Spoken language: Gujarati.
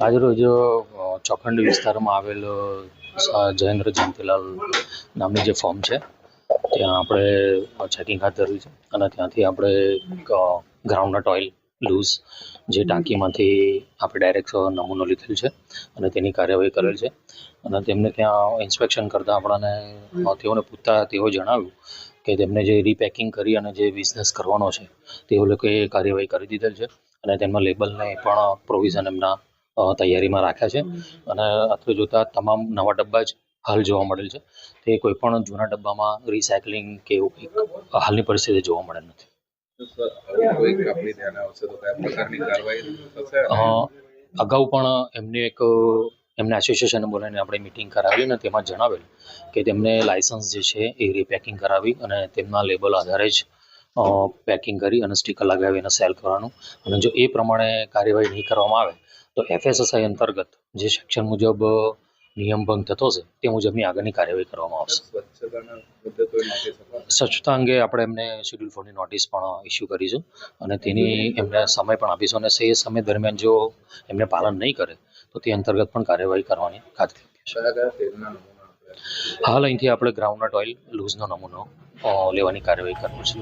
આજરોજ ચોખંડી વિસ્તારમાં આવેલ જયેન્દ્ર જયંતિલાલ નામની જે ફોર્મ છે ત્યાં આપણે ચેકિંગ હાથ ધર્યું છે અને ત્યાંથી આપણે ગ્રાઉન્ડનટ ઓઇલ લૂઝ જે ટાંકીમાંથી આપણે ડાયરેક્ટ નમૂનો લીધેલ છે અને તેની કાર્યવાહી કરેલ છે. અને તેમને ત્યાં ઇન્સ્પેક્શન કરતાં આપણાને તેઓને પૂછતા તેઓ જણાવ્યું કે તેમને જે રીપેકિંગ કરી અને જે બિઝનેસ કરવાનો છે તેઓ લોકોએ કાર્યવાહી કરી દીધેલ છે અને તેમના લેબલને પણ પ્રોવિઝન એમના તૈયારીમાં રાખ્યા છે. અને અત્રે જોતાં તમામ નવા ડબ્બા જ હાલ જોવા મળેલ છે. તે કોઈ પણ જૂના ડબ્બામાં રિસાયકલિંગ કે એવું કંઈક હાલની પરિસ્થિતિ જોવા મળેલ નથી. અગાઉ પણ એમને એસોસિએશને બોલાવીને આપણે મિટિંગ કરાવેલી અને તેમાં જણાવેલ કે તેમને લાયસન્સ જે છે એ રીપેકિંગ કરાવી અને તેમના લેબલ આધારે જ પેકિંગ કરી અને સ્ટીકર લગાવી અને સેલ કરવાનું. અને જો એ પ્રમાણે કાર્યવાહી નહીં કરવામાં આવે તો FSSAI અંતર્ગત જે સેક્શન મુજબ નિયમ ભંગ થતો હશે તે મુજબની આગળની કાર્યવાહી કરવામાં આવશે. સ્વચ્છતા અંગે આપણે એમને શેડ્યુલ 4ની નોટિસ પણ ઇસ્યુ કરીશું અને તેની એમને સમય પણ આપીશું અને તે સમય દરમિયાન જો એમને પાલન નહીં કરે તો તે અંતર્ગત પણ કાર્યવાહી કરવાની ખાતરી આપીશું. હાલ અહીંથી આપણે ગ્રાઉન્ડનટ ઓઇલ લૂઝનો નમૂનો લેવાની કાર્યવાહી કરવી છે.